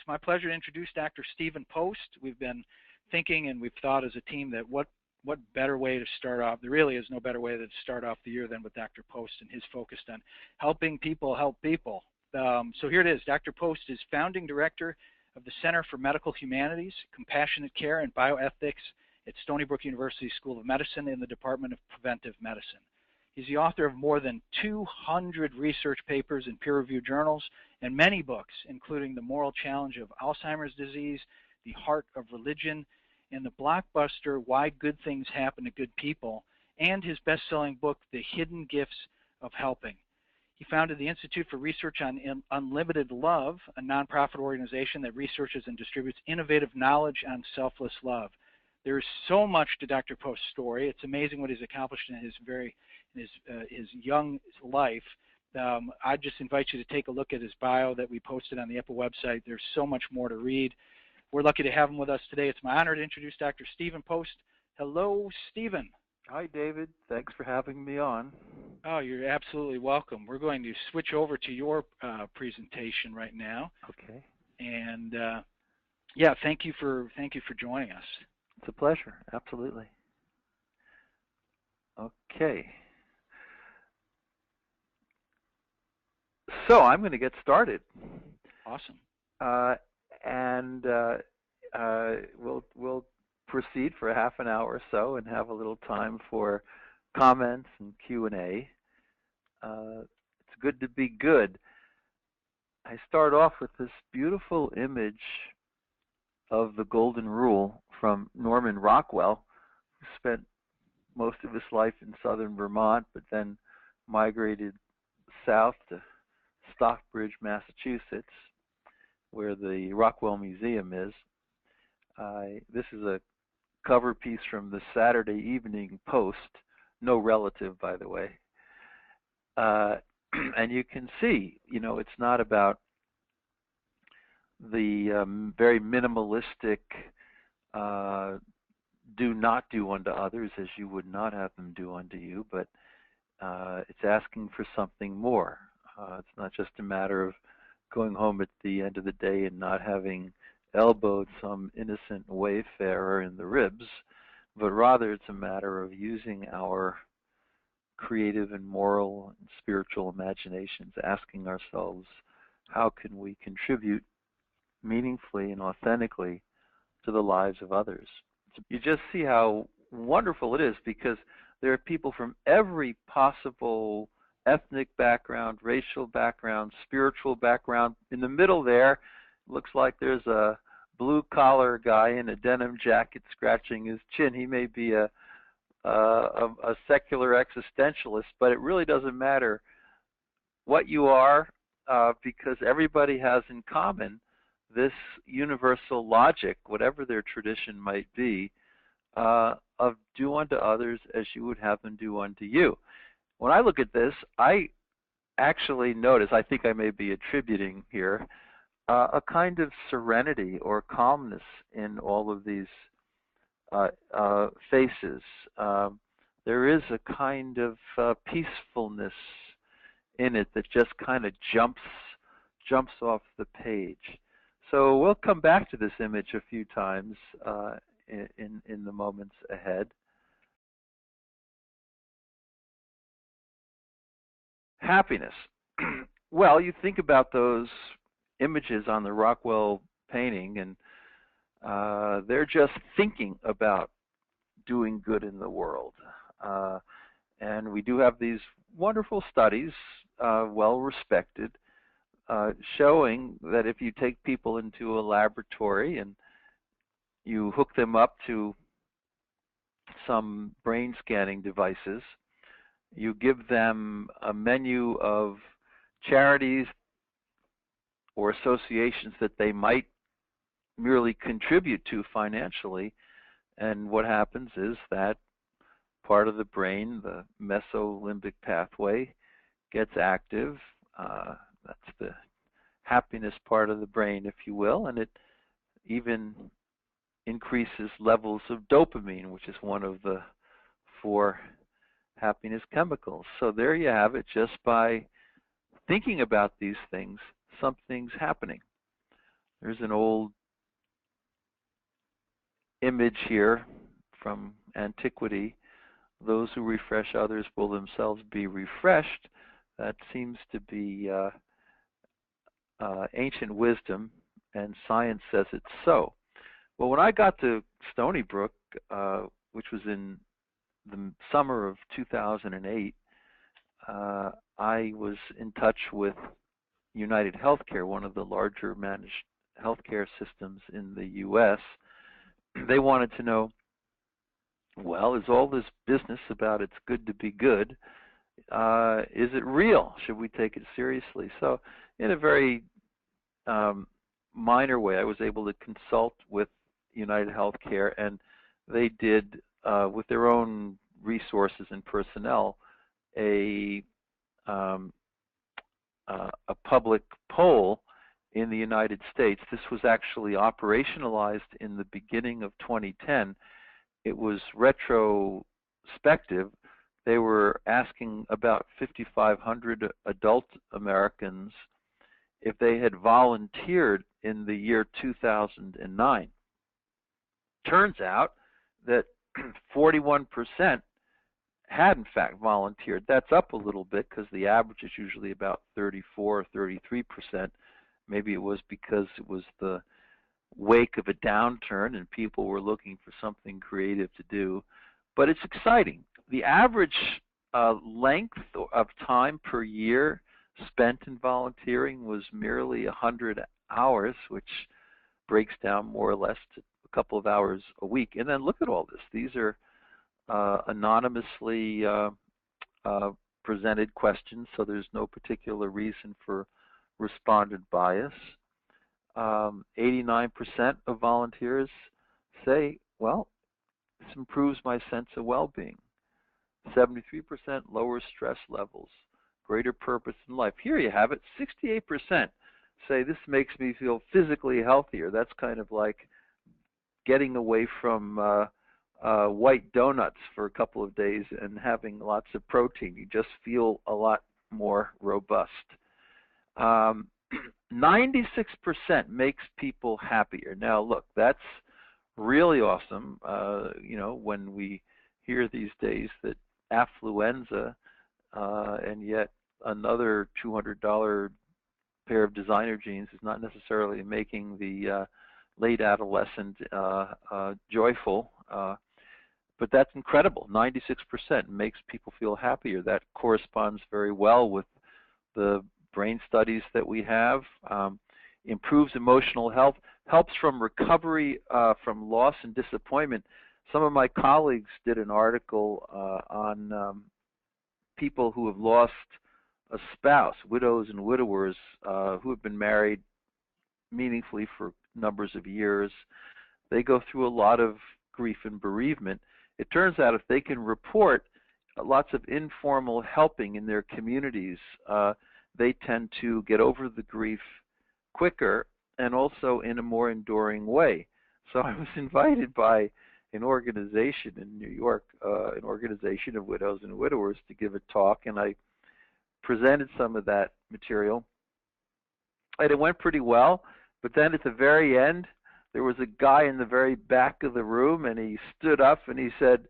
It's my pleasure to introduce Dr. Stephen Post. We've been thinking and we've thought as a team that what better way to start off, there really is no better way to start off the year than with Dr. Post and his focus on helping people help people. So here it is. Dr. Post is founding director of the Center for Medical Humanities, Compassionate Care, and Bioethics at Stony Brook University School of Medicine in the Department of Preventive Medicine. He's the author of more than 200 research papers in peer-reviewed journals and many books, including The Moral Challenge of Alzheimer's Disease, The Heart of Religion, and the blockbuster Why Good Things Happen to Good People, and his best-selling book, The Hidden Gifts of Helping. He founded the Institute for Research on Unlimited Love, a nonprofit organization that researches and distributes innovative knowledge on selfless love. There's so much to Dr. Post's story. It's amazing what he's accomplished in his young life. I just invite you to take a look at his bio that we posted on the IPPA website. There's so much more to read. We're lucky to have him with us today. It's my honor to introduce Dr. Stephen Post. Hello, Stephen. Hi, David. Thanks for having me on. Oh, you're absolutely welcome. We're going to switch over to your presentation right now. Okay. And yeah, thank you for joining us. It's a pleasure. Absolutely. Okay. So I'm going to get started. Awesome. We'll proceed for half an hour or so and have a little time for comments and Q&A. It's good to be good. I start off with this beautiful image of the Golden Rule from Norman Rockwell, who spent most of his life in southern Vermont, but then migrated south to Stockbridge, Massachusetts, where the Rockwell Museum is. This is a cover piece from the Saturday Evening Post, no relative, by the way. And you can see, you know, it's not about the very minimalistic do not do unto others as you would not have them do unto you, but it's asking for something more. It's not just a matter of going home at the end of the day and not having elbowed some innocent wayfarer in the ribs, but rather it's a matter of using our creative and moral and spiritual imaginations, asking ourselves, how can we contribute meaningfully and authentically to the lives of others? You just see how wonderful it is, because there are people from every possible ethnic background, racial background, spiritual background. In the middle there, looks like there's a blue-collar guy in a denim jacket scratching his chin. He may be a secular existentialist, but it really doesn't matter what you are, because everybody has in common this universal logic, whatever their tradition might be, of do unto others as you would have them do unto you. When I look at this, I actually notice, I think I may be attributing here, a kind of serenity or calmness in all of these faces. There is a kind of peacefulness in it that just kind of jumps off the page. So we'll come back to this image a few times in the moments ahead. Happiness. Well, you think about those images on the Rockwell painting, and they're just thinking about doing good in the world. And we do have these wonderful studies, well respected, showing that if you take people into a laboratory and you hook them up to some brain scanning devices, you give them a menu of charities or associations that they might merely contribute to financially, and what happens is that part of the brain, the mesolimbic pathway, gets active. That's the happiness part of the brain, if you will, and it even increases levels of dopamine, which is one of the 4 happiness chemicals. So there you have it. Just by thinking about these things, something's happening. There's an old image here from antiquity. Those who refresh others will themselves be refreshed. That seems to be ancient wisdom, and science says it's so. Well, when I got to Stony Brook, which was in the summer of 2008, I was in touch with United Healthcare, one of the larger managed healthcare systems in the U.S. They wanted to know, well, is all this business about it's good to be good, is it real? Should we take it seriously? So in a very minor way, I was able to consult with United Healthcare, and they did, with their own resources and personnel, a public poll in the United States. This was actually operationalized in the beginning of 2010. It was retrospective. They were asking about 5,500 adult Americans if they had volunteered in the year 2009. Turns out that 41% had in fact volunteered. That's up a little bit because the average is usually about 34 or 33%. Maybe it was because it was the wake of a downturn and people were looking for something creative to do. But it's exciting. The average length of time per year spent in volunteering was merely 100 hours, which breaks down more or less to a couple of hours a week. And then look at all this. These are anonymously presented questions, so there's no particular reason for respondent bias. 89% of volunteers say, well, this improves my sense of well-being. 73% lower stress levels, greater purpose in life. Here you have it. 68% say this makes me feel physically healthier. That's kind of like getting away from white donuts for a couple of days and having lots of protein. You just feel a lot more robust. 96% makes people happier. Now, look, that's really awesome. When we hear these days that affluenza and yet another $200 pair of designer jeans is not necessarily making the late adolescent joyful. But that's incredible. 96% makes people feel happier. That corresponds very well with the brain studies that we have. Improves emotional health, helps from recovery from loss and disappointment. Some of my colleagues did an article on people who have lost a spouse, widows and widowers who have been married meaningfully for numbers of years. They go through a lot of grief and bereavement. It turns out if they can report lots of informal helping in their communities, they tend to get over the grief quicker and also in a more enduring way. So I was invited by an organization in New York, an organization of widows and widowers, to give a talk, and I presented some of that material. And it went pretty well, but then at the very end, there was a guy in the very back of the room, and he stood up and he said,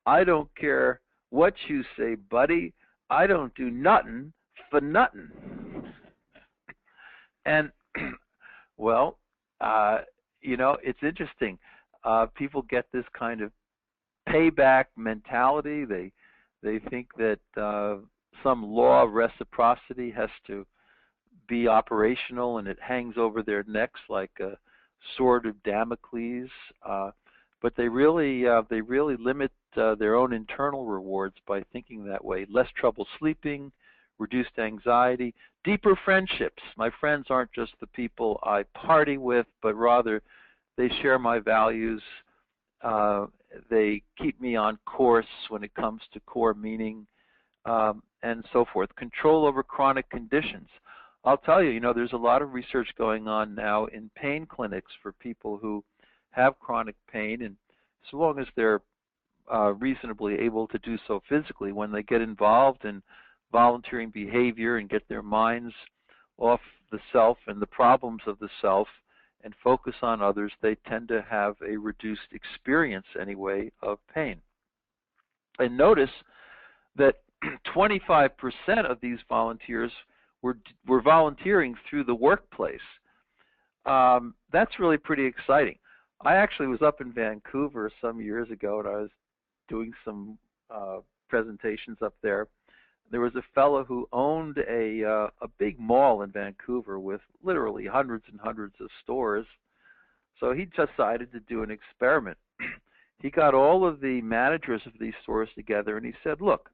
"I don't care what you say, buddy. I don't do nothing for nothing." And, well, it's interesting. People get this kind of payback mentality. They think that some law of reciprocity has to be operational, and it hangs over their necks like a sword of Damocles. But they really limit their own internal rewards by thinking that way. Less trouble sleeping, reduced anxiety, deeper friendships. My friends aren't just the people I party with, but rather they share my values. They keep me on course when it comes to core meaning, and so forth. Control over chronic conditions. I'll tell you, there's a lot of research going on now in pain clinics for people who have chronic pain, and so long as they're reasonably able to do so physically, when they get involved in volunteering behavior and get their minds off the self and the problems of the self and focus on others, they tend to have a reduced experience anyway of pain. And notice that 25% of these volunteers were volunteering through the workplace. That's really pretty exciting. I actually was up in Vancouver some years ago, and I was doing some presentations up there. There was a fellow who owned a big mall in Vancouver with literally hundreds and hundreds of stores. So he decided to do an experiment. He got all of the managers of these stores together, and he said, look,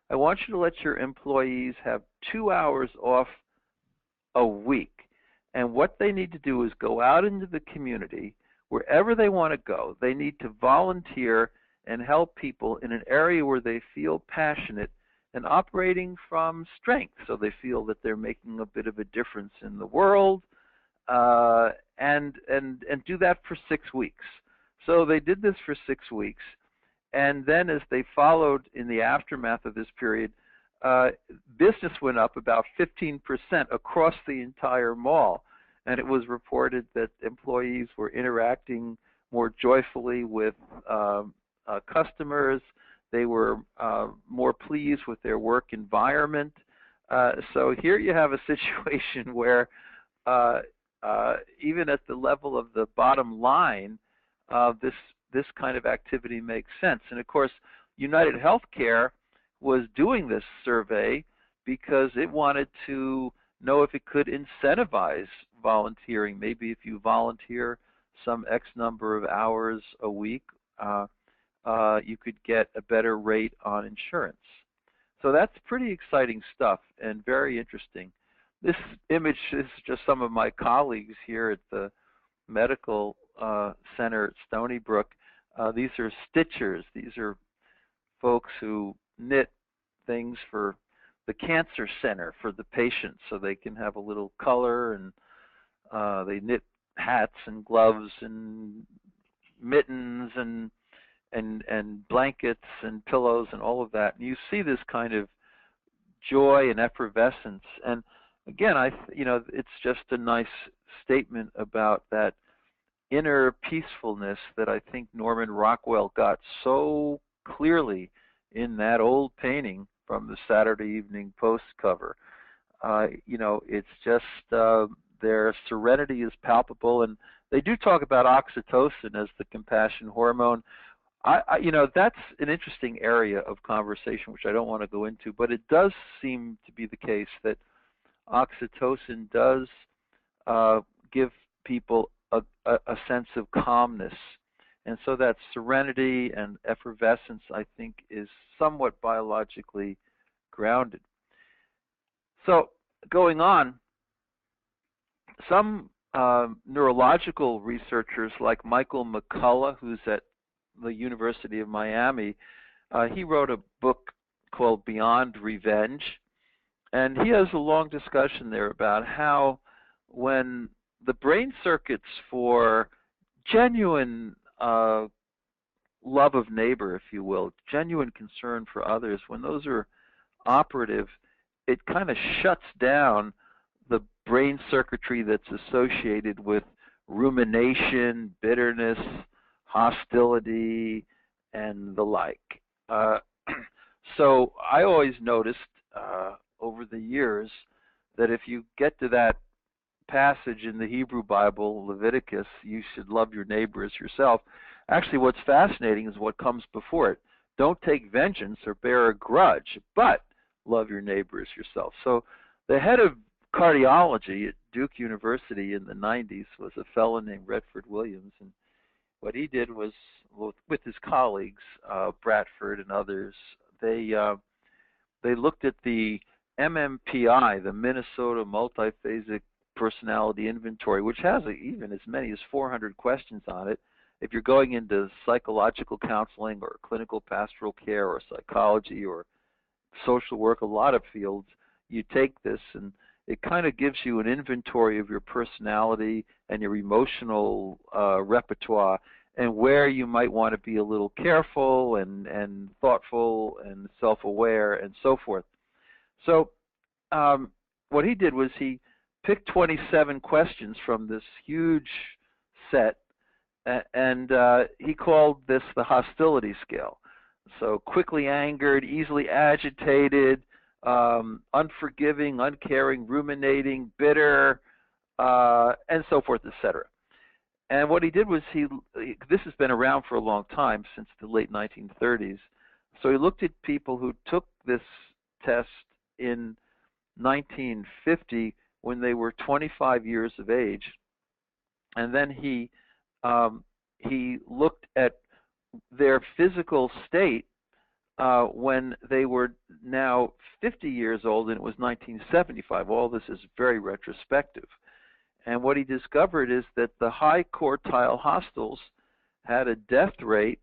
I want you to let your employees have 2 hours off a week. And what they need to do is go out into the community, wherever they want to go. They need to volunteer and help people in an area where they feel passionate and operating from strength, so they feel that they're making a bit of a difference in the world, and do that for 6 weeks. So they did this for 6 weeks, and then as they followed in the aftermath of this period, business went up about 15% across the entire mall, and it was reported that employees were interacting more joyfully with customers. They were more pleased with their work environment. So here you have a situation where even at the level of the bottom line, this kind of activity makes sense. And of course, United Healthcare was doing this survey because it wanted to know if it could incentivize volunteering. Maybe if you volunteer some X number of hours a week, you could get a better rate on insurance. So that's pretty exciting stuff and very interesting. This image is just some of my colleagues here at the medical center at Stony Brook. These are stitchers. These are folks who knit things for the cancer center for the patients so they can have a little color, and they knit hats and gloves and mittens and blankets and pillows and all of that. And you see this kind of joy and effervescence. And again, it's just a nice statement about that inner peacefulness that I think Norman Rockwell got so clearly in that old painting from the Saturday Evening Post cover. It's just their serenity is palpable, and they do talk about oxytocin as the compassion hormone. That's an interesting area of conversation which I don't want to go into, but it does seem to be the case that oxytocin does give people a sense of calmness. And so that serenity and effervescence, I think, is somewhat biologically grounded. So going on, some neurological researchers like Michael McCullough, who's at the University of Miami, he wrote a book called Beyond Revenge, and he has a long discussion there about how when the brain circuits for genuine love of neighbor, if you will, genuine concern for others, when those are operative, it kind of shuts down the brain circuitry that's associated with rumination, bitterness, hostility, and the like. So I always noticed over the years that if you get to that passage in the Hebrew Bible, Leviticus, you should love your neighbor as yourself. Actually, what's fascinating is what comes before it. Don't take vengeance or bear a grudge, but love your neighbor as yourself. So the head of cardiology at Duke University in the 90s was a fellow named Redford Williams, and what he did was, with his colleagues, Bradford and others, they looked at the MMPI, the Minnesota Multiphasic Personality Inventory, which has even as many as 400 questions on it. If you're going into psychological counseling or clinical pastoral care or psychology or social work, a lot of fields, you take this and it kind of gives you an inventory of your personality and your emotional repertoire, and where you might want to be a little careful and thoughtful and self-aware and so forth. So what he did was he picked 27 questions from this huge set, and he called this the hostility scale. So quickly angered, easily agitated, unforgiving, uncaring, ruminating, bitter, and so forth, etc. And what he did was this has been around for a long time, since the late 1930s. So he looked at people who took this test in 1950 when they were 25 years of age, and then he looked at their physical state when they were now 50 years old, and it was 1975. All this is very retrospective. And what he discovered is that the high quartile hostiles had a death rate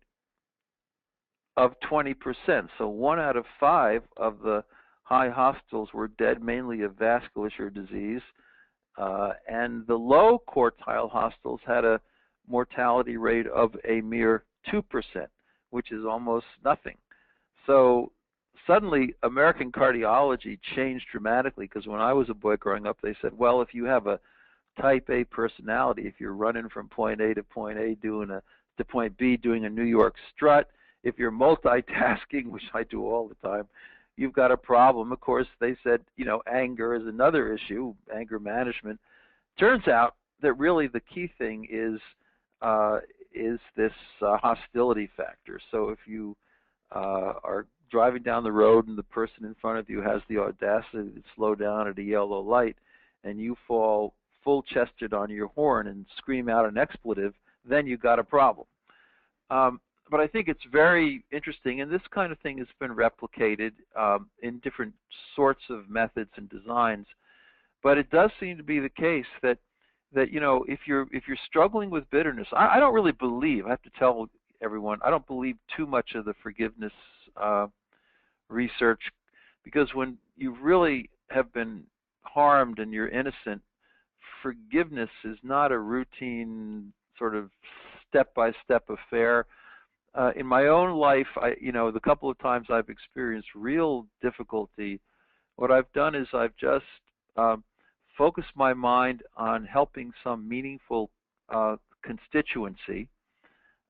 of 20%. So 1 out of 5 of the high hostiles were dead, mainly of vasculature disease. And the low quartile hostiles had a mortality rate of a mere 2%, which is almost nothing. So suddenly American cardiology changed dramatically, because when I was a boy growing up, they said, well, if you have a type A personality, if you're running from point A to point A to point B doing a New York strut, if you're multitasking, which I do all the time, you've got a problem. Of course, they said, anger is another issue, anger management. Turns out that really the key thing is this hostility factor. So if you are driving down the road and the person in front of you has the audacity to slow down at a yellow light, and you fall full-chested on your horn and scream out an expletive, then you got a problem. But I think it's very interesting, and this kind of thing has been replicated in different sorts of methods and designs. But it does seem to be the case that if you're struggling with bitterness, I don't really believe, I have to tell everyone, I don't believe too much of the forgiveness research, because when you really have been harmed and you're innocent, forgiveness is not a routine sort of step-by-step affair. In my own life, the couple of times I've experienced real difficulty, what I've done is I've just focused my mind on helping some meaningful constituency,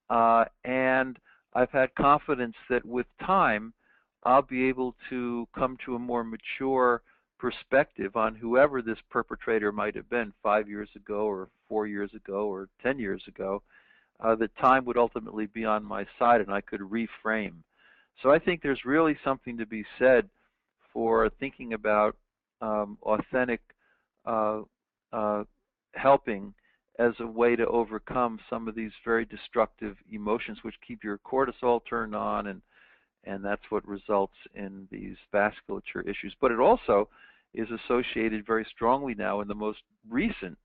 and I've had confidence that with time I'll be able to come to a more mature perspective on whoever this perpetrator might have been 5 years ago or 4 years ago or 10 years ago, that time would ultimately be on my side and I could reframe. So I think there's really something to be said for thinking about authentic helping as a way to overcome some of these very destructive emotions which keep your cortisol turned on, and that's what results in these vasculature issues. But it also is associated very strongly now in the most recent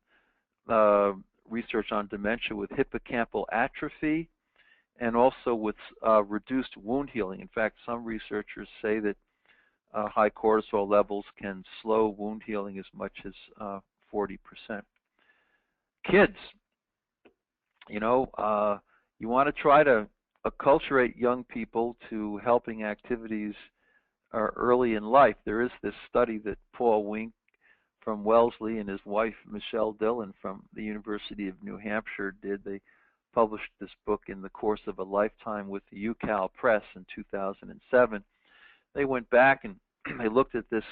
research on dementia with hippocampal atrophy and also with reduced wound healing. In fact, some researchers say that high cortisol levels can slow wound healing as much as 40%. Kids, you want to try to acculturate young people to helping activities early in life. There is this study that Paul Wink from Wellesley and his wife Michelle Dillon from the University of New Hampshire did. They published this book in the course of a lifetime with the UCal Press in 2007. They went back and they looked at this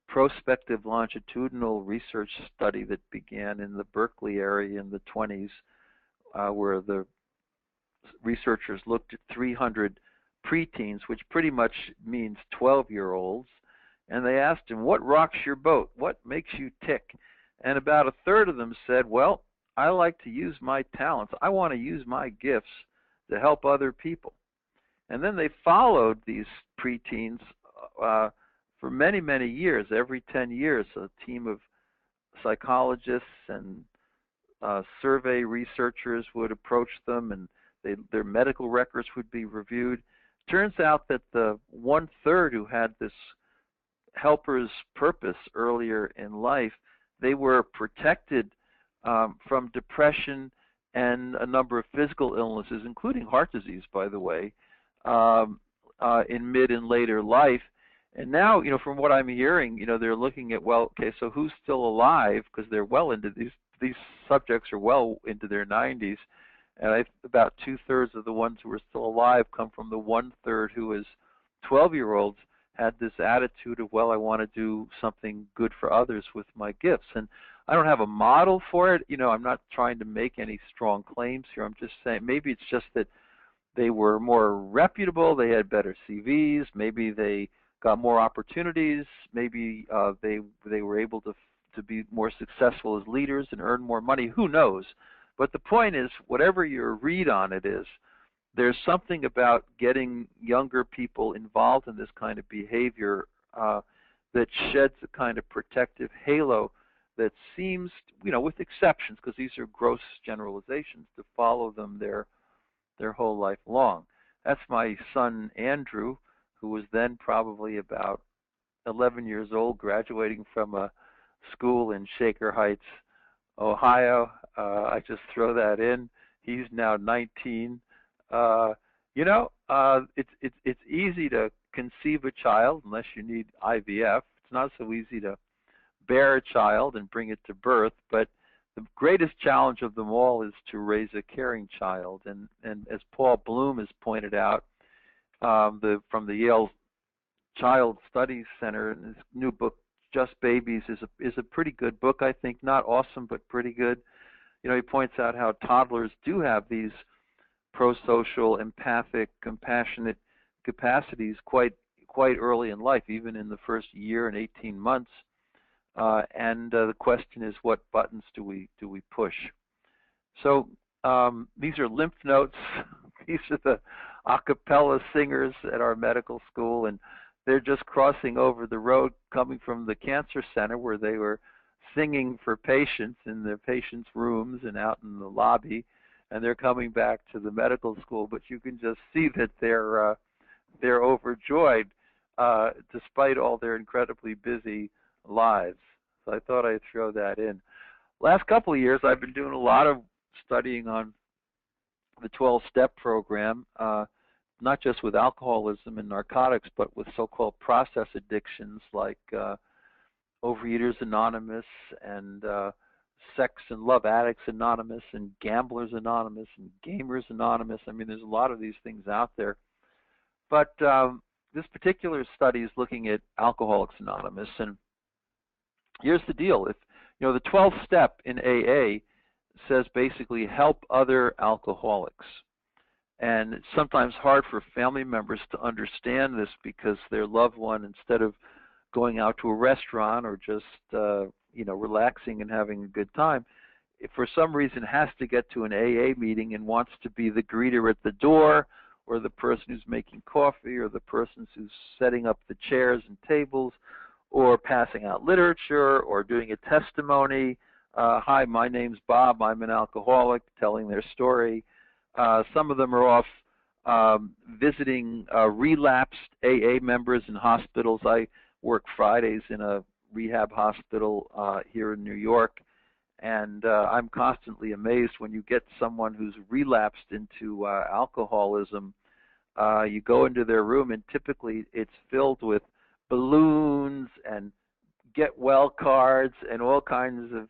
prospective longitudinal research study that began in the Berkeley area in the 20s, where the researchers looked at 300 preteens, which pretty much means 12-year-olds, and they asked them, what rocks your boat? What makes you tick? And about a third of them said, well, I like to use my talents. I want to use my gifts to help other people. And then they followed these preteens for many, many years. Every 10 years, a team of psychologists and survey researchers would approach them, and their medical records would be reviewed. Turns out that the 1/3 who had this helper's purpose earlier in life, they were protected from depression and a number of physical illnesses, including heart disease, by the way, in mid and later life. And now, from what I'm hearing, they're looking at, well, okay, so who's still alive? Because they're well into these subjects are well into their 90s, and about 2/3 of the ones who are still alive come from the 1/3 who is 12-year-olds had this attitude of, well, I want to do something good for others with my gifts. And I don't have a model for it. I'm not trying to make any strong claims here. I'm just saying maybe it's just that they were more reputable, they had better CVs, maybe they got more opportunities, maybe they were able to be more successful as leaders and earn more money. Who knows? But the point is, whatever your read on it is, there's something about getting younger people involved in this kind of behavior that sheds a kind of protective halo that seems, with exceptions, because these are gross generalizations, to follow them their whole life long. That's my son Andrew, who was then probably about 11 years old, graduating from a school in Shaker Heights, Ohio. I just throw that in. He's now 19. It's easy to conceive a child unless you need IVF. It's not so easy to bear a child and bring it to birth, but the greatest challenge of them all is to raise a caring child. And as Paul Bloom has pointed out, from the Yale Child Studies Center, his new book, Just Babies, is a pretty good book, I think. Not awesome, but pretty good. He points out how toddlers do have these pro-social, empathic, compassionate capacities quite early in life, even in the first year and 18 months. And the question is, what buttons do we push? So these are lymph notes. These are the a cappella singers at our medical school, and they're just crossing over the road coming from the cancer center where they were singing for patients in their patients' rooms and out in the lobby, and they're coming back to the medical school. But you can just see that they're overjoyed despite all their incredibly busy lives. So I thought I'd throw that in. Last couple of years, I've been doing a lot of studying on the 12-step program, not just with alcoholism and narcotics, but with so-called process addictions like Overeaters Anonymous and Sex and Love Addicts Anonymous and Gamblers Anonymous and Gamers Anonymous. I mean, there's a lot of these things out there. But this particular study is looking at Alcoholics Anonymous, and here's the deal. If the 12th step in AA says basically help other alcoholics. And it's sometimes hard for family members to understand this because their loved one, instead of going out to a restaurant or just relaxing and having a good time, if for some reason has to get to an AA meeting and wants to be the greeter at the door, or the person who's making coffee, or the person who's setting up the chairs and tables, or passing out literature, or doing a testimony. Hi, my name's Bob, I'm an alcoholic, telling their story. Some of them are off visiting relapsed AA members in hospitals. I work Fridays in a rehab hospital here in New York, and I'm constantly amazed when you get someone who's relapsed into alcoholism. You go into their room, and typically it's filled with balloons and get well cards and all kinds of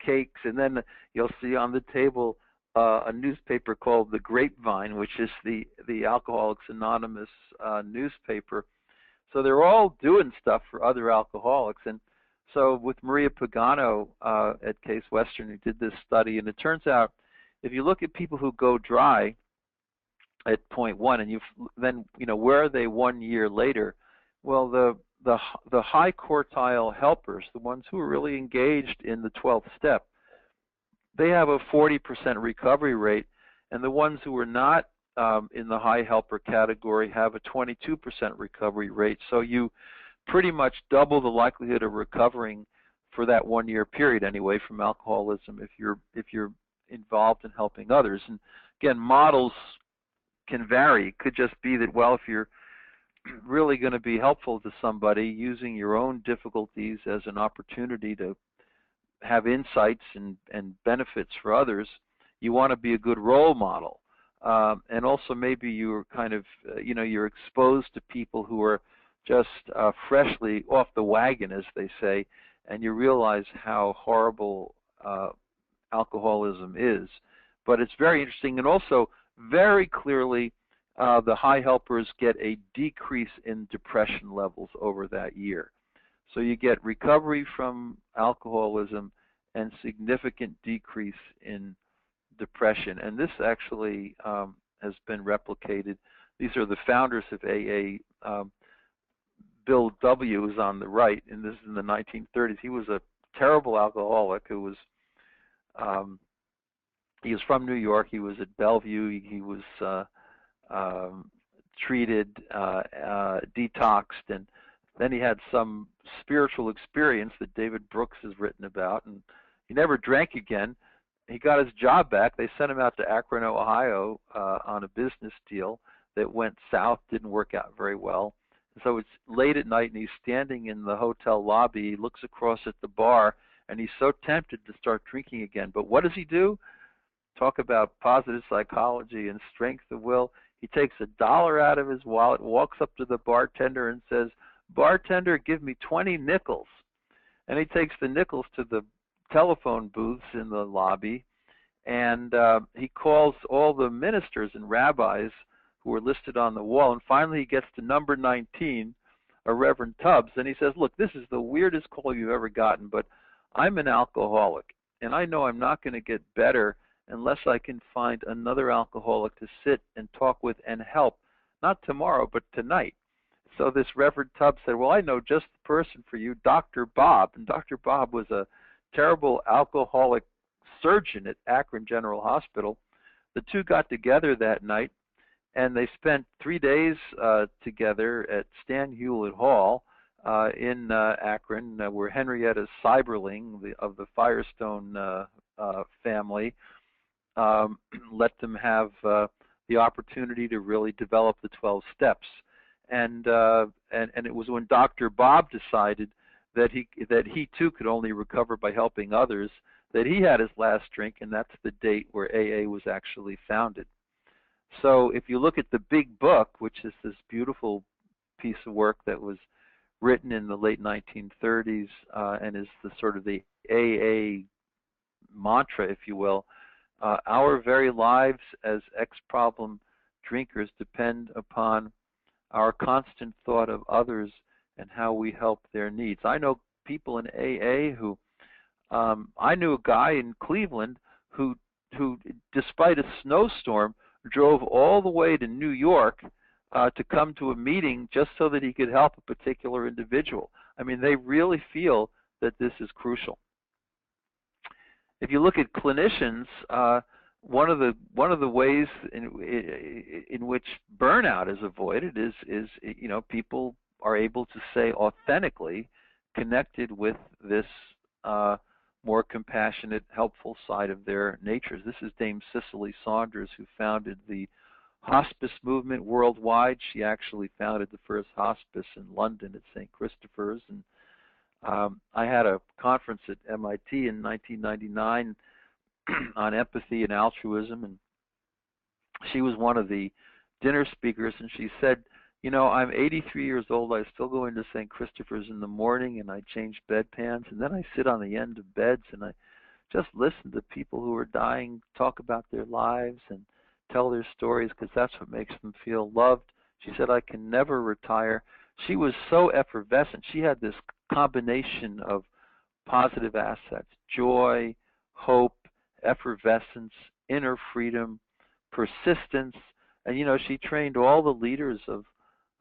cakes, and then you'll see on the table a newspaper called The Grapevine, which is the Alcoholics Anonymous newspaper. So they're all doing stuff for other alcoholics. And so with Maria Pagano at Case Western, who did this study, and it turns out if you look at people who go dry at point 1, and then where are they 1 year later? Well, the high quartile helpers, the ones who are really engaged in the 12th step, they have a 40% recovery rate, and the ones who are not in the high helper category have a 22% recovery rate. So you pretty much double the likelihood of recovering for that 1 year period anyway from alcoholism if you're involved in helping others. And again, models can vary. It could just be that, well, if you're really going to be helpful to somebody, using your own difficulties as an opportunity to have insights and benefits for others, you want to be a good role model. And also maybe you're kind of, you're exposed to people who are just freshly off the wagon, as they say, and you realize how horrible alcoholism is. But it's very interesting, and also very clearly the high helpers get a decrease in depression levels over that year. So you get recovery from alcoholism and significant decrease in depression. And this actually has been replicated. These are the founders of AA. Bill W. is on the right, and this is in the 1930s. He was a terrible alcoholic who was he was from New York. He was at Bellevue. He was treated, detoxed, and then he had some spiritual experience that David Brooks has written about, and he never drank again. He got his job back. They sent him out to Akron, Ohio on a business deal that went south, didn't work out very well. So it's late at night, and he's standing in the hotel lobby. He looks across at the bar, and he's so tempted to start drinking again. But what does he do? Talk about positive psychology and strength of will. He takes $1 out of his wallet, walks up to the bartender and says, "Bartender, give me 20 nickels." And he takes the nickels to the telephone booths in the lobby, and he calls all the ministers and rabbis who are listed on the wall, and finally he gets to number 19, a Reverend Tubbs, and he says, "Look, this is the weirdest call you've ever gotten, but I'm an alcoholic, and I know I'm not going to get better unless I can find another alcoholic to sit and talk with and help, not tomorrow, but tonight." So this Reverend Tubbs said, "Well, I know just the person for you, Dr. Bob." And Dr. Bob was a terrible alcoholic surgeon at Akron General Hospital. The two got together that night, and they spent 3 days together at Stan Hewlett Hall in Akron, where Henrietta Seiberling of the Firestone family let them have the opportunity to really develop the 12 steps. And it was when Dr. Bob decided that he too could only recover by helping others that he had his last drink, and that's the date where AA was actually founded. So if you look at the Big Book, which is this beautiful piece of work that was written in the late 1930s and is the sort of the AA mantra, if you will, our very lives as ex-problem drinkers depend upon our constant thought of others and how we help their needs. I know people in AA who, I knew a guy in Cleveland who despite a snowstorm, drove all the way to New York to come to a meeting just so that he could help a particular individual. I mean, they really feel that this is crucial. If you look at clinicians, one of the ways in which burnout is avoided is people are able to say authentically connected with this more compassionate, helpful side of their natures. This is Dame Cicely Saunders, who founded the hospice movement worldwide. She actually founded the first hospice in London at St. Christopher's. And I had a conference at MIT in 1999 on empathy and altruism, and she was one of the dinner speakers, and she said, I'm 83 years old. I still go into St. Christopher's in the morning, and I change bedpans, and then I sit on the end of beds, and I just listen to people who are dying talk about their lives and tell their stories, because that's what makes them feel loved. She said, I can never retire. She was so effervescent. She had this combination of positive assets: joy, hope, effervescence, inner freedom, persistence. And, she trained all the leaders of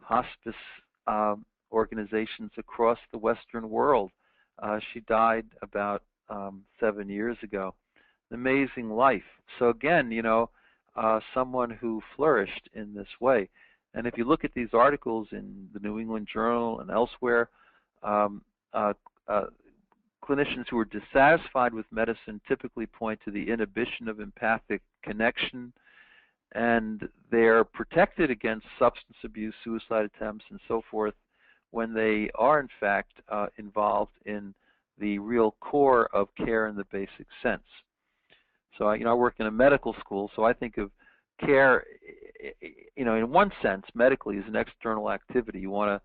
hospice organizations across the Western world. She died about 7 years ago. Amazing life. So again, someone who flourished in this way. And if you look at these articles in the New England Journal and elsewhere, clinicians who are dissatisfied with medicine typically point to the inhibition of empathic connection, and they're protected against substance abuse, suicide attempts, and so forth when they are in fact involved in the real core of care in the basic sense. So I work in a medical school, so I think of care, in one sense, medically as an external activity. You want to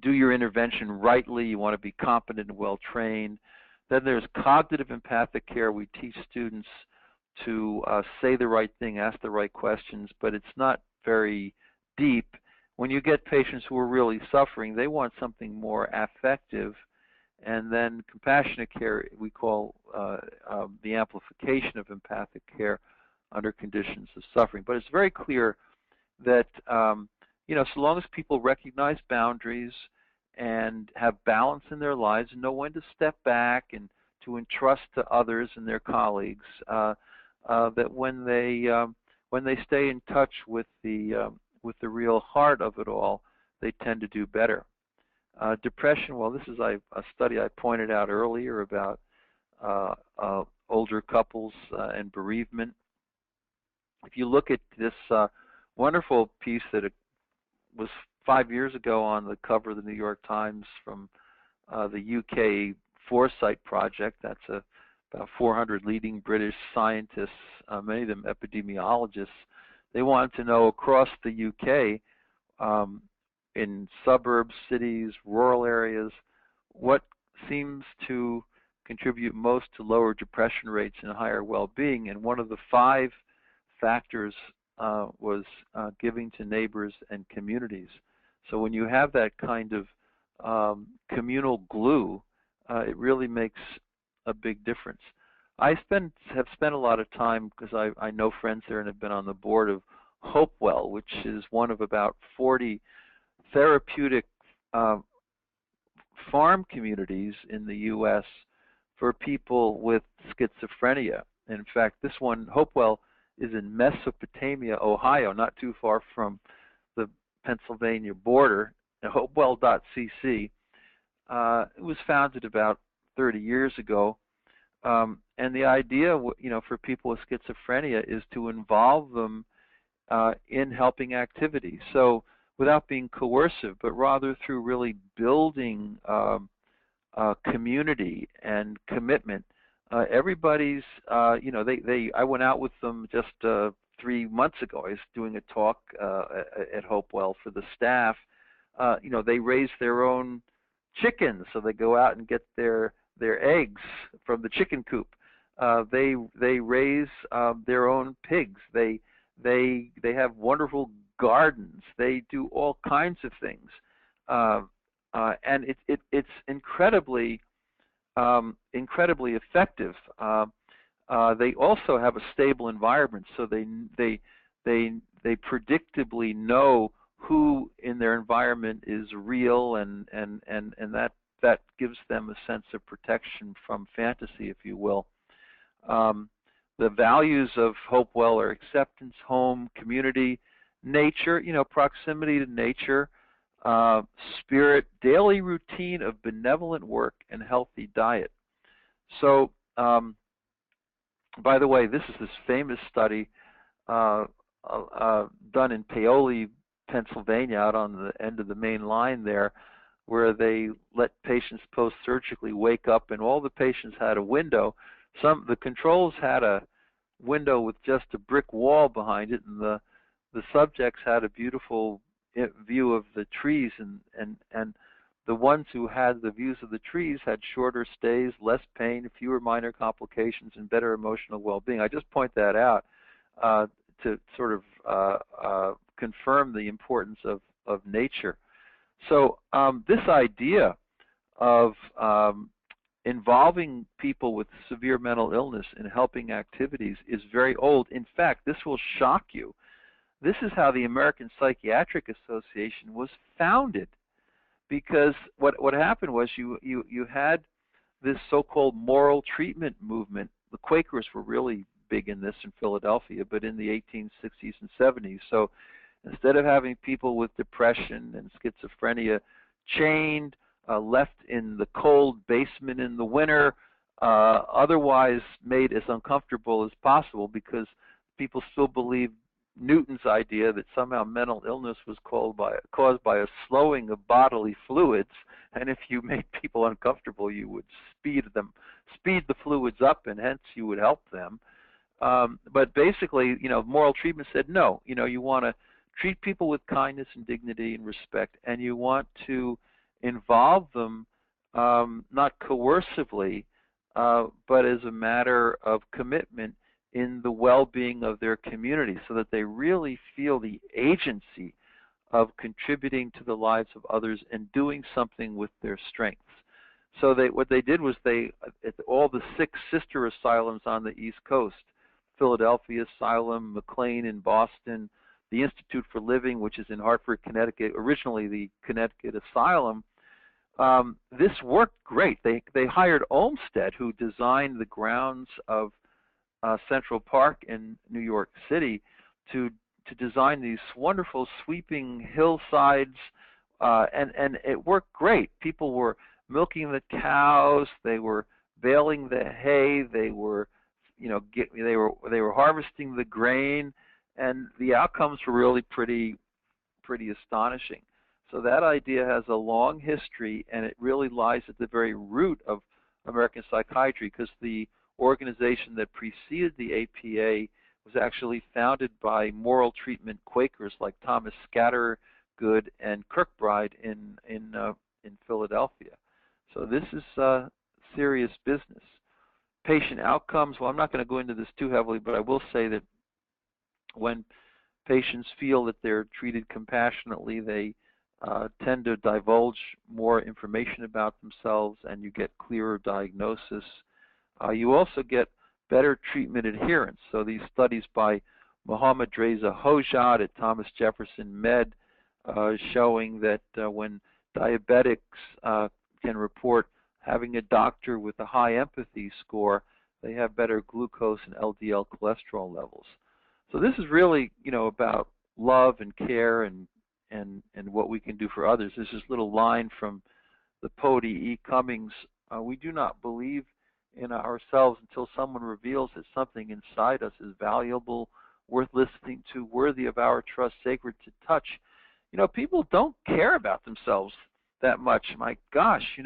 do your intervention rightly. You want to be competent and well trained. Then there's cognitive empathic care. We teach students to say the right thing, ask the right questions, but it's not very deep. When you get patients who are really suffering, they want something more affective. And then compassionate care, we call the amplification of empathic care under conditions of suffering. But it's very clear that so long as people recognize boundaries and have balance in their lives and know when to step back and to entrust to others and their colleagues, that when they stay in touch with the real heart of it all, they tend to do better. Depression, well, this is a study I pointed out earlier about older couples and bereavement. If you look at this wonderful piece that was 5 years ago on the cover of the New York Times from the UK Foresight Project, that's about 400 leading British scientists, many of them epidemiologists. They wanted to know across the UK, in suburbs, cities, rural areas, what seems to contribute most to lower depression rates and higher well-being. And one of the 5 factors was giving to neighbors and communities. So when you have that kind of communal glue, it really makes a big difference. I have spent a lot of time, because I know friends there and have been on the board of Hopewell, which is one of about 40 therapeutic farm communities in the U.S. for people with schizophrenia. In fact, this one, Hopewell, is in Mesopotamia, Ohio, not too far from the Pennsylvania border. Hopewell.cc. It was founded about 30 years ago. And the idea, for people with schizophrenia is to involve them in helping activities. So without being coercive, but rather through really building community and commitment. Everybody's, I went out with them just 3 months ago. I was doing a talk at Hopewell for the staff. They raise their own chickens, so they go out and get their eggs from the chicken coop. They raise their own pigs. They have wonderful gardens. They do all kinds of things, and it's incredibly effective. They also have a stable environment, so they predictably know who in their environment is real, and that gives them a sense of protection from fantasy, if you will. The values of Hopewell are acceptance, home, community, nature, proximity to nature, spirit, daily routine of benevolent work, and healthy diet. So, by the way, this famous study done in Paoli, Pennsylvania, out on the end of the main line there, where they let patients post-surgically wake up, and all the patients had a window. The controls had a window with just a brick wall behind it, and the subjects had a beautiful view of the trees, and the ones who had the views of the trees had shorter stays, less pain, fewer minor complications, and better emotional well-being. I just point that out to sort of confirm the importance of nature. So this idea of involving people with severe mental illness in helping activities is very old. In fact, this will shock you. This is how the American Psychiatric Association was founded, because what happened was you had this so-called moral treatment movement. The Quakers were really big in this in Philadelphia, but in the 1860s and 70s. So instead of having people with depression and schizophrenia chained, left in the cold basement in the winter, otherwise made as uncomfortable as possible, because people still believed Newton's idea that somehow mental illness was caused by a slowing of bodily fluids, and if you made people uncomfortable, you would speed the fluids up, and hence you would help them. But basically, moral treatment said no. You want to treat people with kindness and dignity and respect, and you want to involve them not coercively, but as a matter of commitment in the well-being of their community, so that they really feel the agency of contributing to the lives of others and doing something with their strengths. So what they did was at all the 6 sister asylums on the East Coast, Philadelphia Asylum, McLean in Boston, the Institute for Living, which is in Hartford, Connecticut, originally the Connecticut Asylum, this worked great. They hired Olmsted, who designed the grounds of Central Park in New York City, to design these wonderful sweeping hillsides, and it worked great. People were milking the cows, they were baling the hay, they were harvesting the grain, and the outcomes were really pretty astonishing. So that idea has a long history, and it really lies at the very root of American psychiatry, because the organization that preceded the APA was actually founded by moral treatment Quakers like Thomas Scattergood and Kirkbride in Philadelphia. So this is serious business. Patient outcomes, well, I'm not going to go into this too heavily, but I will say that when patients feel that they're treated compassionately, they tend to divulge more information about themselves, and you get clearer diagnosis. You also get better treatment adherence. So these studies by Mohammad Reza Hojad at Thomas Jefferson Med showing that when diabetics can report having a doctor with a high empathy score, they have better glucose and LDL cholesterol levels. So this is really, about love and care and what we can do for others. There's this little line from the poet E. Cummings: we do not believe in ourselves until someone reveals that something inside us is valuable, worth listening to, worthy of our trust, sacred to touch. People don't care about themselves that much. My gosh,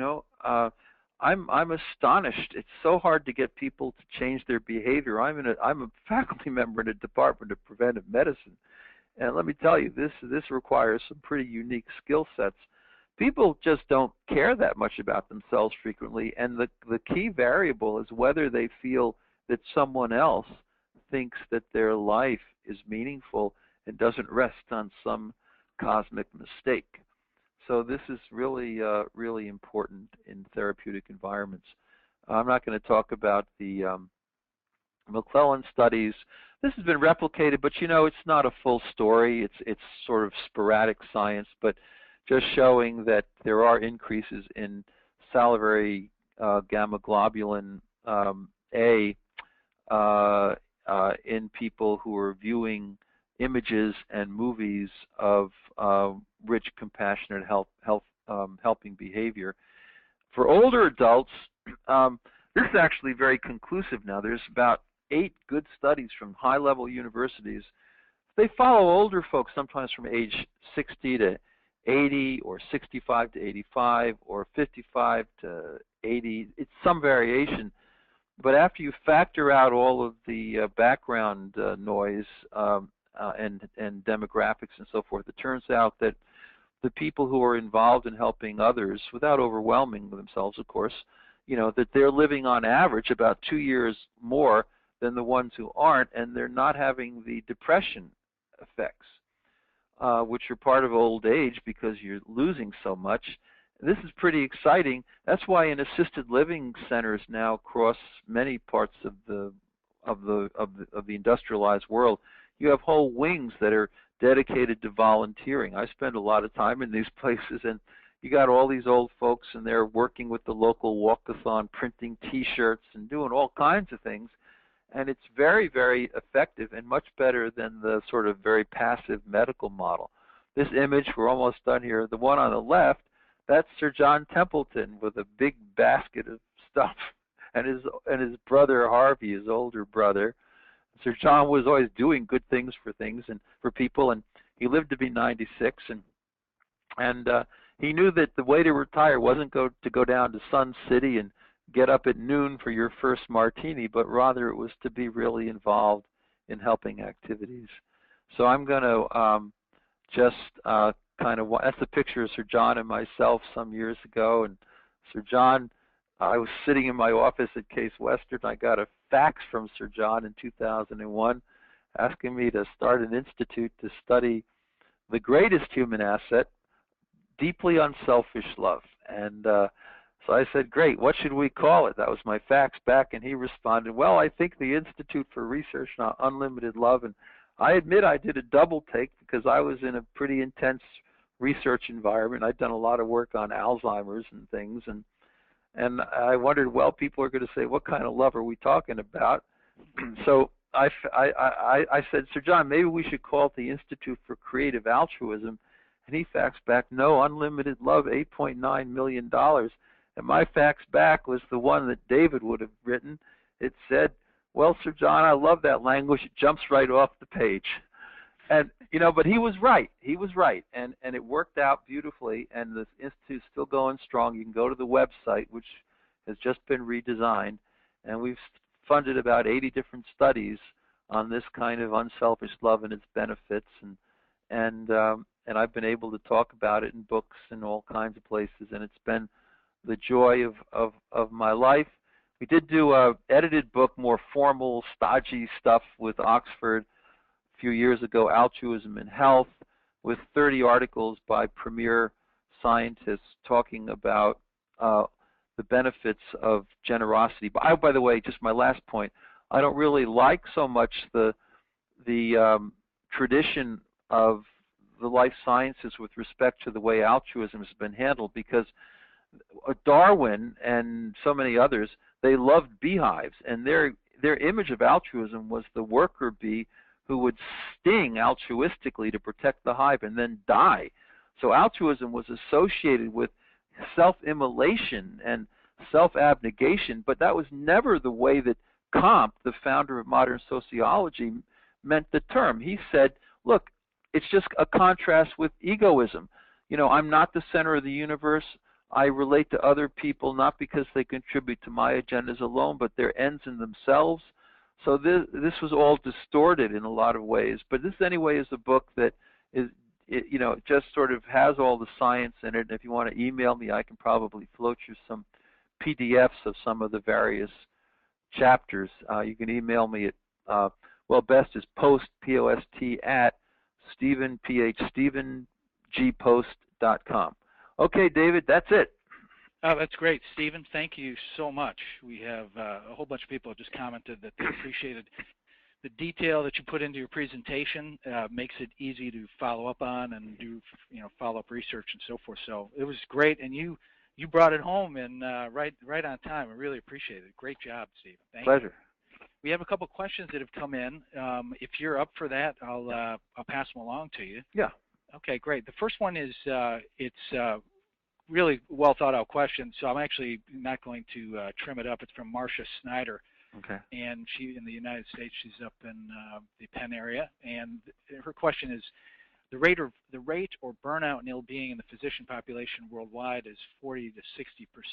I'm astonished. It's so hard to get people to change their behavior. I'm a faculty member in a department of preventive medicine, and let me tell you, this requires some pretty unique skill sets. People just don't care that much about themselves frequently, and the key variable is whether they feel that someone else thinks that their life is meaningful and doesn't rest on some cosmic mistake. So this is really, really important in therapeutic environments. I'm not going to talk about the McClellan studies. This has been replicated, but it's not a full story. It's sort of sporadic science, but just showing that there are increases in salivary gamma globulin A in people who are viewing images and movies of rich, compassionate, helping behavior. For older adults, this is actually very conclusive now. There's about 8 good studies from high-level universities. They follow older folks, sometimes from age 60 to 80, or 65 to 85, or 55 to 80. It's some variation. But after you factor out all of the background noise and demographics and so forth, it turns out that the people who are involved in helping others, without overwhelming themselves, of course, that they're living on average about 2 years more than the ones who aren't, and they're not having the depression effects, which are part of old age because you're losing so much. This is pretty exciting. That's why in assisted living centers now across many parts of the industrialized world, you have whole wings that are dedicated to volunteering. I spend a lot of time in these places, and you got all these old folks, and they're working with the local walkathon, printing T-shirts and doing all kinds of things. And it's very, very effective and much better than the sort of very passive medical model. This image, we're almost done here, the one on the left, that's Sir John Templeton with a big basket of stuff, and his brother Harvey, his older brother. Sir John was always doing good things and for people, and he lived to be 96, and he knew that the way to retire wasn't to go down to Sun City and get up at noon for your first martini, but rather it was to be really involved in helping activities. So I'm going to just kind of, that's the picture of Sir John and myself some years ago. And Sir John, I was sitting in my office at Case Western. I got a fax from Sir John in 2001 asking me to start an institute to study the greatest human asset, deeply unselfish love. And so I said, great, what should we call it? That was my fax back, and he responded, well, I think the Institute for Research on Unlimited Love. And I admit I did a double take because I was in a pretty intense research environment. I'd done a lot of work on Alzheimer's and things, and I wondered, well, people are going to say, what kind of love are we talking about? So I said, Sir John, maybe we should call it the Institute for Creative Altruism. And he faxed back, no, unlimited love, $8.9 million. And my fax back was the one that David would have written. It said, well, Sir John, I love that language. It jumps right off the page. And, you know, but he was right. He was right. And it worked out beautifully. And the Institute's still going strong. You can go to the website, which has just been redesigned. And we've funded about 80 different studies on this kind of unselfish love and its benefits. And I've been able to talk about it in books and all kinds of places. And it's been the joy of my life. We did do a edited book, more formal, stodgy stuff with Oxford a few years ago, Altruism in Health, with 30 articles by premier scientists talking about the benefits of generosity. But by the way, just my last point, I don't really like so much the tradition of the life sciences with respect to the way altruism has been handled, because Darwin and so many others, they loved beehives, and their image of altruism was the worker bee who would sting altruistically to protect the hive and then die. So altruism was associated with self-immolation and self-abnegation, but that was never the way that Comte, the founder of modern sociology, meant the term. He said, look, it's just a contrast with egoism. You know, I'm not the center of the universe. I relate to other people not because they contribute to my agendas alone, but they're ends in themselves. So this was all distorted in a lot of ways. But this, anyway, is a book that is, you know, just sort of has all the science in it. And if you want to email me, I can probably float you some PDFs of some of the various chapters. You can email me at, well, best is post, P-O-S-T, at Stephen, P-H, Stephen, gpost.com. Okay, David, that's it. Oh, that's great, Stephen. Thank you so much. We have a whole bunch of people have just commented that they appreciated the detail that you put into your presentation. Makes it easy to follow up on and do, you know, follow-up research and so forth. So it was great, and you brought it home and right on time. I really appreciate it. Great job, Stephen. Thank you. Pleasure. We have a couple questions that have come in. If you're up for that, I'll pass them along to you. Yeah. Okay, great. The first one is it's really well thought out question, so I'm actually not going to trim it up. It's from Marcia Snyder. Okay. And she, in the United States, she's up in the Penn area, and her question is, the rate or burnout and ill-being in the physician population worldwide is 40 to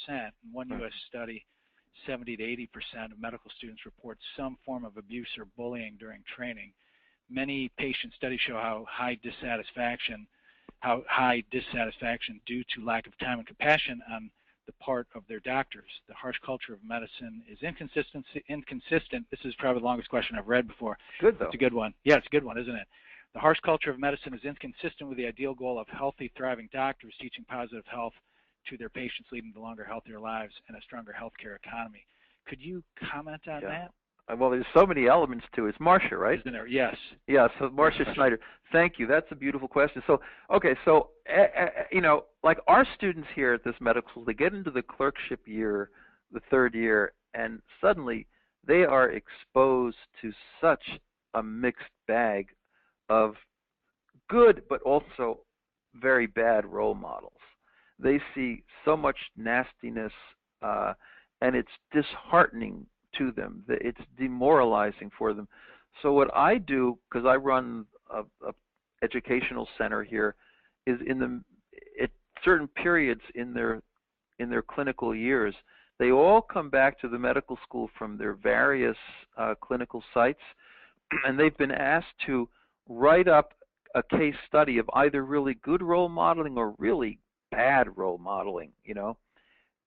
60%. In one U.S. study, 70 to 80% of medical students report some form of abuse or bullying during training. Many patient studies show how high dissatisfaction due to lack of time and compassion on the part of their doctors. The harsh culture of medicine is inconsistent. This is probably the longest question I've read before. Good, though. It's a good one. Yeah, it's a good one, isn't it? The harsh culture of medicine is inconsistent with the ideal goal of healthy, thriving doctors teaching positive health to their patients, leading to longer, healthier lives and a stronger healthcare economy. Could you comment on that? Well, there's so many elements to it. It's Marcia, right? Isn't there? Yes. Yeah, so Marcia Snyder. Thank you. That's a beautiful question. So, okay, so, you know, like our students here at this medical school, they get into the clerkship year, the third year, and suddenly they are exposed to such a mixed bag of good but also very bad role models. They see so much nastiness, and it's disheartening to them. It's demoralizing for them. So what I do, because I run a educational center here, is at certain periods in their clinical years, they all come back to the medical school from their various clinical sites, and they've been asked to write up a case study of either really good role modeling or really bad role modeling,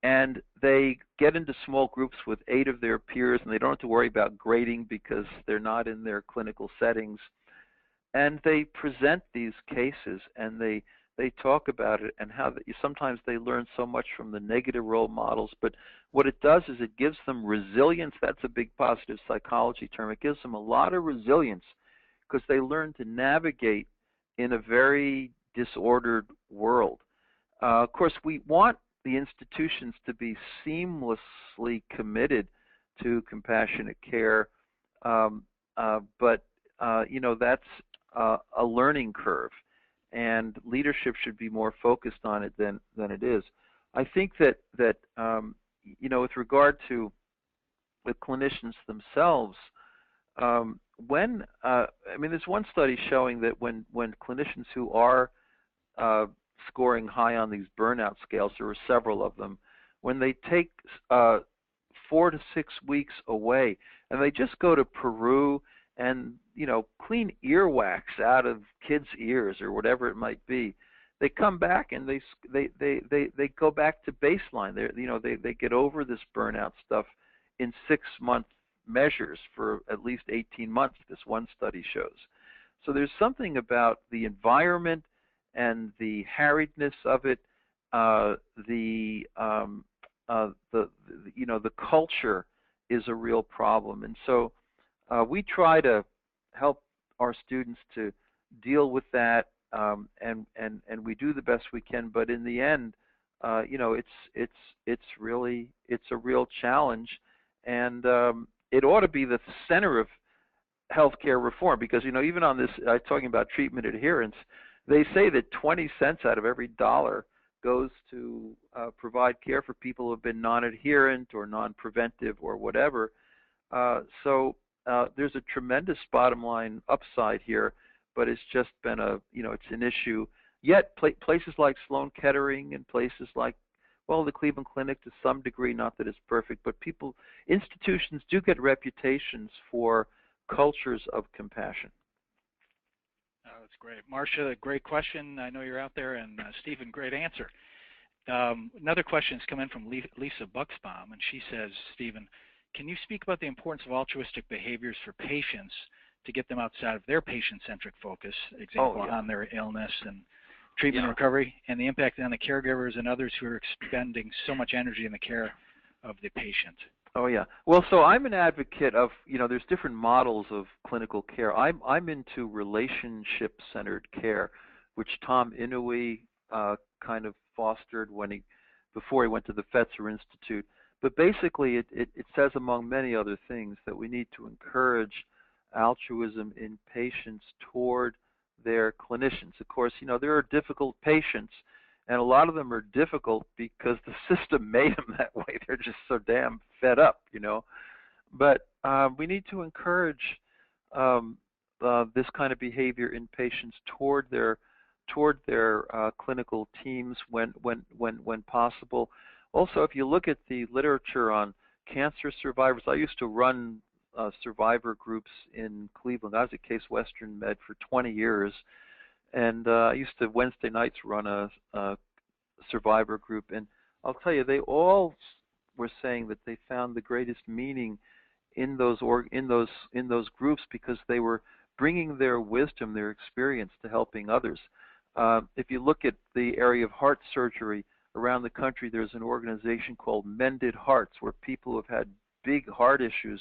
and they get into small groups with 8 of their peers, and they don't have to worry about grading because they're not in their clinical settings. And they present these cases, and they talk about it, and how sometimes they learn so much from the negative role models. But what it does is it gives them resilience. That's a big positive psychology term. It gives them a lot of resilience because they learn to navigate in a very disordered world. Of course, we want the institutions to be seamlessly committed to compassionate care, but that's a learning curve, and leadership should be more focused on it than it is. I think that with regard to the clinicians themselves, there's one study showing that when clinicians who are scoring high on these burnout scales, there are several of them, when they take 4 to 6 weeks away and they just go to Peru and clean earwax out of kids' ears or whatever it might be, they come back and they go back to baseline. They get over this burnout stuff in 6-month measures for at least 18 months, this one study shows. So there's something about the environment and the harriedness of it, the culture is a real problem. And so we try to help our students to deal with that, and we do the best we can. But in the end, it's a real challenge, and it ought to be the center of healthcare reform, because even on this, talking about treatment adherence, they say that 20 cents out of every dollar goes to provide care for people who have been non-adherent or non-preventive or whatever. So there's a tremendous bottom line upside here, but it's just been it's an issue. Yet places like Sloan Kettering and places like, the Cleveland Clinic to some degree, not that it's perfect, but institutions do get reputations for cultures of compassion. Oh, that's great. Marcia, great question. I know you're out there, and Stephen, great answer. Another question has come in from Lisa Buxbaum, and she says, Stephen, can you speak about the importance of altruistic behaviors for patients to get them outside of their patient-centric focus, on their illness and treatment recovery, and the impact on the caregivers and others who are expending so much energy in the care of the patient? Oh yeah. Well, so I'm an advocate of, there's different models of clinical care. I'm into relationship-centered care, which Tom Inouye kind of fostered before he went to the Fetzer Institute. But basically, it says, among many other things, that we need to encourage altruism in patients toward their clinicians. Of course, there are difficult patients, and a lot of them are difficult because the system made them that way. They're just so damn fed up, But we need to encourage this kind of behavior in patients toward their clinical teams when possible. Also, if you look at the literature on cancer survivors, I used to run survivor groups in Cleveland. I was at Case Western Med for 20 years, and I used to Wednesday nights run a survivor group, and I'll tell you, they all were saying that they found the greatest meaning in those groups because they were bringing their wisdom, their experience to helping others. If you look at the area of heart surgery around the country, there's an organization called Mended Hearts, where people who have had big heart issues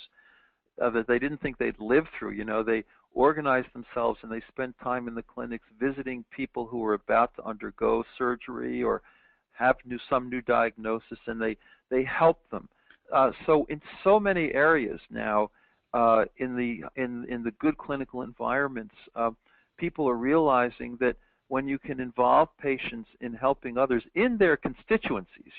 that they didn't think they'd live through, they organize themselves and they spend time in the clinics visiting people who are about to undergo surgery or have some new diagnosis, and they help them. So in so many areas now, in the good clinical environments, people are realizing that when you can involve patients in helping others in their constituencies,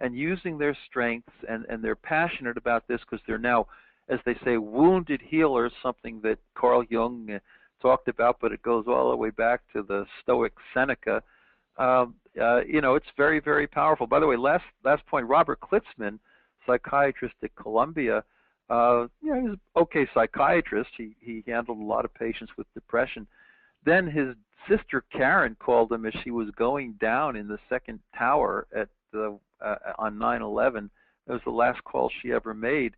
and using their strengths, and they're passionate about this because they're now, as they say, wounded healers, something that Carl Jung talked about, but it goes all the way back to the Stoic Seneca. It's very, very powerful. By the way, last point, Robert Klitzman, psychiatrist at Columbia, he was an okay psychiatrist. He handled a lot of patients with depression. then his sister Karen called him as she was going down in the second tower at the on 9/11. That was the last call she ever made,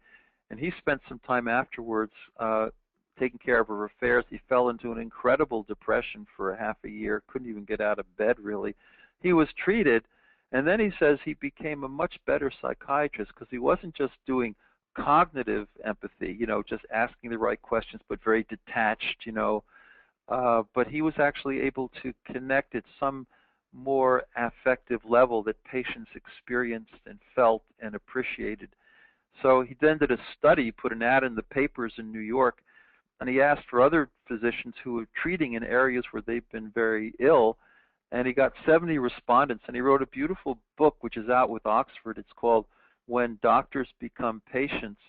and he spent some time afterwards taking care of her affairs. He fell into an incredible depression for a half a year, couldn't even get out of bed really. He was treated, and then he says he became a much better psychiatrist because he wasn't just doing cognitive empathy, just asking the right questions, but very detached, but he was actually able to connect at some more affective level that patients experienced and felt and appreciated. So he then did a study, put an ad in the papers in New York, and he asked for other physicians who were treating in areas where they've been very ill, and he got 70 respondents, and he wrote a beautiful book which is out with Oxford. It's called When Doctors Become Patients,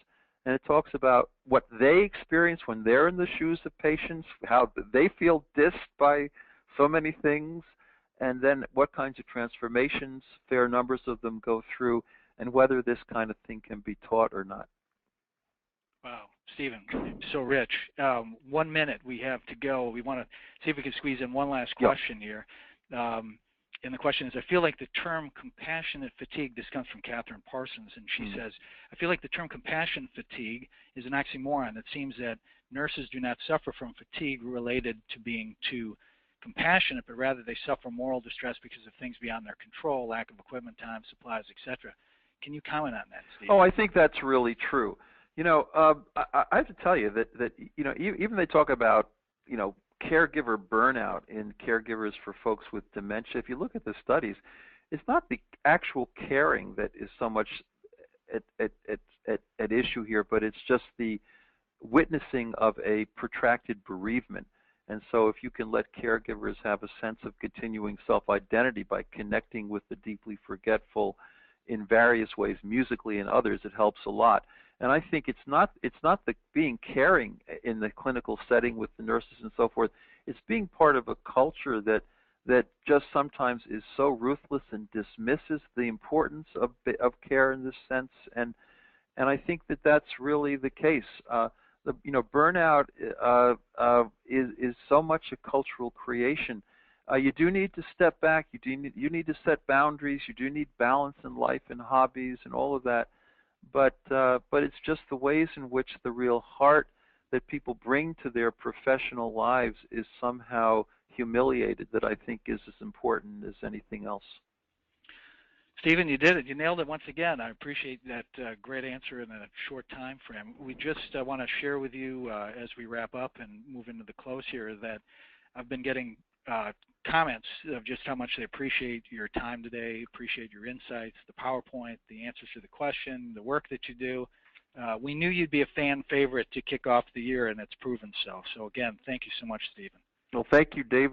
and it talks about what they experience when they're in the shoes of patients, how they feel dissed by so many things, and then what kinds of transformations fair numbers of them go through, and whether this kind of thing can be taught or not. Wow, Stephen, so rich. 1 minute we have to go. We want to see if we can squeeze in one last question here. And the question is, I feel like the term compassionate fatigue, this comes from Catherine Parsons, and she says, I feel like the term compassion fatigue is an oxymoron. It seems that nurses do not suffer from fatigue related to being too compassionate, but rather they suffer moral distress because of things beyond their control, lack of equipment, time, supplies, etc. Can you comment on that, Steve? Oh, I think that's really true. I have to tell you that even they talk about, caregiver burnout in caregivers for folks with dementia. If you look at the studies, it's not the actual caring that is so much at issue here, but it's just the witnessing of a protracted bereavement. And so if you can let caregivers have a sense of continuing self-identity by connecting with the deeply forgetful in various ways, musically and others, it helps a lot. And I think it's not the being caring in the clinical setting with the nurses and so forth. It's being part of a culture that just sometimes is so ruthless and dismisses the importance of care in this sense. And I think that that's really the case. Burnout is so much a cultural creation. You do need to step back. You need to set boundaries. You do need balance in life and hobbies and all of that. But it's just the ways in which the real heart that people bring to their professional lives is somehow humiliated that I think is as important as anything else. Stephen, you did it. You nailed it once again. I appreciate that great answer in a short time frame. We just want to share with you as we wrap up and move into the close here that I've been getting comments of just how much they appreciate your time today, appreciate your insights, the PowerPoint, the answers to the question, the work that you do. We knew you'd be a fan favorite to kick off the year, and it's proven so. So again, thank you so much, Stephen. Well, thank you, David.